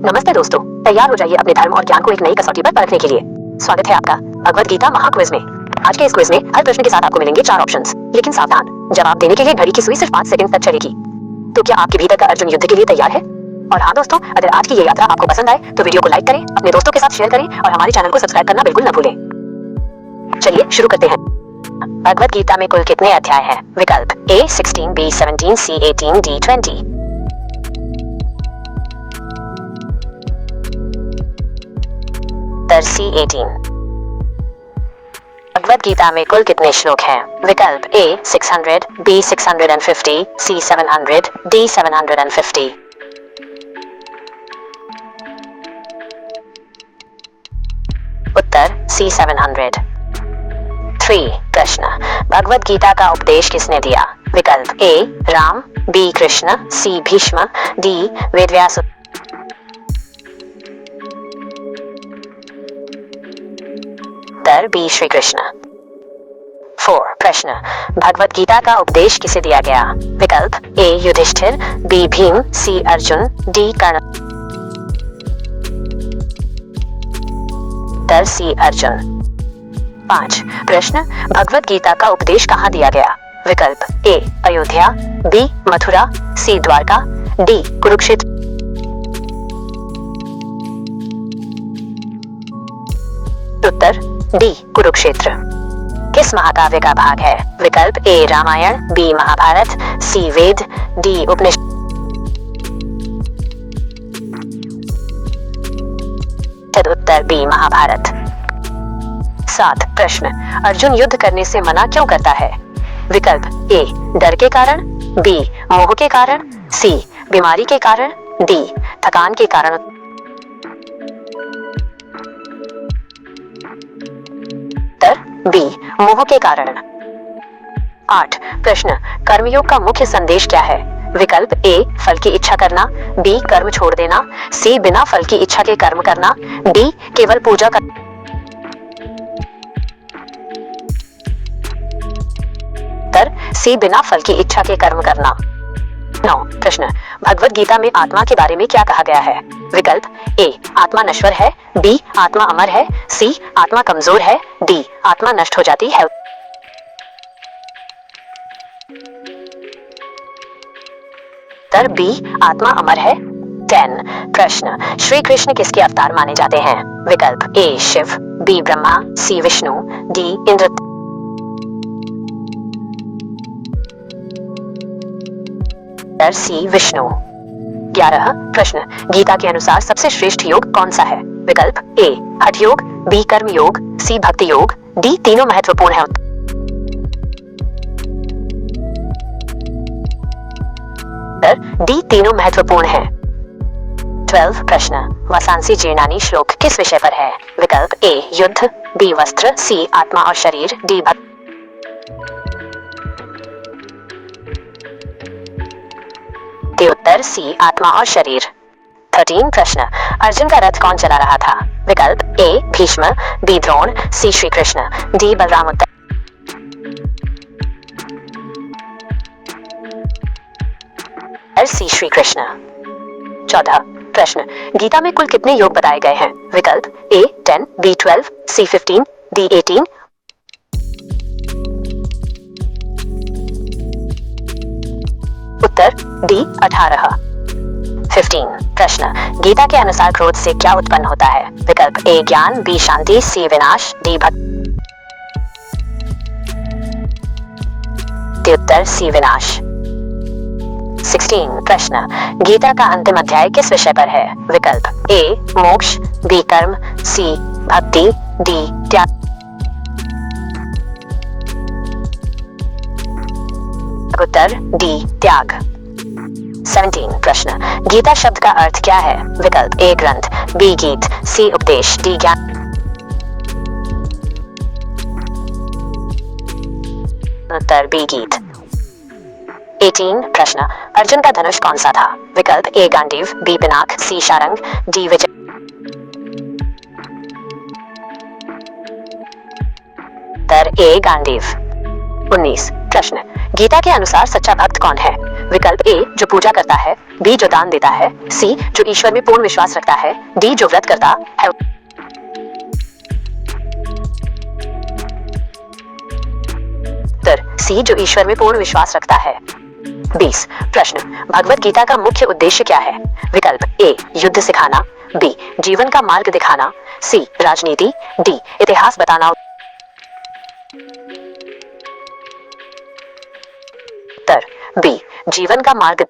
नमस्ते दोस्तों, तैयार हो जाइए अपने धर्म और ज्ञान को एक नई कसौटी पर परखने के लिए। स्वागत है आपका भगवत गीता महाक्विज में। आज के इस क्विज में हर प्रश्न के साथ आपको मिलेंगे 4 ऑप्शंस, लेकिन सावधान, जवाब देने के लिए घड़ी की सुई सिर्फ 5 सेकंड तक चलेगी। तो क्या आपके भीतर का अर्जुन युद्ध के लिए तैयार है? और हाँ दोस्तों, अगर आज की ये यात्रा आपको पसंद आए तो वीडियो को लाइक करें, अपने दोस्तों के साथ शेयर करें और हमारे चैनल को सब्सक्राइब करना बिल्कुल न भूलें। चलिए शुरू करते हैं। भगवत गीता में कुल कितने अध्याय हैं? विकल्प A 16, B 17, C 18, D 20। Uttar C 18। Bhagavad Gita में कुल कितने श्लोक हैं? विकल्प A 600, B 650, C 700, D 750। Uttar C 700। 3 प्रश्न, भगवत गीता का उपदेश किसने दिया? विकल्प A Ram, B Krishna, C Bhishma, D Vedvyas. Uttar B Shri Krishna. 4 प्रश्न, भगवत गीता का उपदेश किसे दिया गया? विकल्प A Yudhishthir, B Bhim, C Arjun, D Karna. Uttar C Arjun. 5 प्रश्न, भगवत गीता का उपदेश कहाँ दिया गया? विकल्प A Ayodhya, B Mathura, C Dwarka, D Kurukshetra. Uttar D Kurukshetra. किस महाकाव्य का भाग है? विकल्प A Ramayan, B Mahabharat, C Veda, D Upanishad. Uttar B Mahabharat. 7 प्रश्न, अर्जुन युद्ध करने से मना क्यों करता है? विकल्प A डर के कारण, B मोह के कारण, C बीमारी के कारण, D थकान के कारण। उत्तर B मोह के कारण। 8 प्रश्न, कर्मयोग का मुख्य संदेश क्या है? विकल्प A फल की इच्छा करना, B कर्म छोड़ देना, C बिना फल की इच्छा के कर्म करना, D केवल पूजा करना। उत्तर C बिना फल की इच्छा के कर्म करना। 9 प्रश्न, भगवत गीता में आत्मा के बारे में क्या कहा गया है? विकल्प A आत्मा नश्वर है, B आत्मा अमर है, C आत्मा कमजोर है, D आत्मा नष्ट हो जाती है। उत्तर B आत्मा अमर है। 10 प्रश्न, श्री कृष्ण किसके अवतार माने जाते हैं? विकल्प A Shiv, B Brahma, C Vishnu, D Indra. Uttar C Vishnu. 11 प्रश्न, गीता के अनुसार सबसे श्रेष्ठ योग कौन सा है? विकल्प A हठ योग, B कर्म योग, C भक्ति योग, D तीनों महत्वपूर्ण है। उत्तर D तीनों महत्वपूर्ण है। 12 प्रश्न, वसांसी जीर्णानी श्लोक किस विषय पर है? विकल्प A युद्ध, B वस्त्र, C आत्मा और शरीर, D भक्ति। उत्तर C आत्मा और शरीर। 13 प्रश्न, अर्जुन का रथ कौन चला रहा था? विकल्प A Bhishma, B Drona, C Shri Krishna, D Balram. Uttar C Shri Krishna. 14 प्रश्न, गीता में कुल कितने योग बताए गए हैं? विकल्प A 10, B 12, C 15, D 18। Uttar D 18। 15 प्रश्न, गीता के अनुसार क्रोध से क्या उत्पन्न होता है? विकल्प A ज्ञान, B शांति, C विनाश, D भक्ति। उत्तर C विनाश। 16 प्रश्न, गीता का अंतिम अध्याय किस विषय पर है? विकल्प A मोक्ष, B कर्म, C भक्ति, D त्याग। उत्तर D त्याग। 17 प्रश्न, गीता शब्द का अर्थ क्या है? विकल्प A ग्रंथ, B गीत, C उपदेश, D ज्ञान। उत्तर B गीत। 18 प्रश्न, अर्जुन का धनुष कौन सा था? विकल्प A Gandiv, B Pinaka, C Sharang, D Vijay. Uttar A Gandiv. 19 प्रश्न, गीता के अनुसार सच्चा भक्त कौन है? विकल्प ए जो पूजा करता है, बी जो दान देता है, सी जो ईश्वर में पूर्ण विश्वास रखता है, डी जो व्रत करता है। उत्तर सी जो ईश्वर में पूर्ण विश्वास रखता है। 20 प्रश्न, भगवत गीता का मुख्य उद्देश्य क्या है? विकल्प ए युद्ध सिखाना, बी जीवन का मार्ग दिखाना, सी राजनीति, डी इतिहास बताना। उत्तर बी जीवन का मार्ग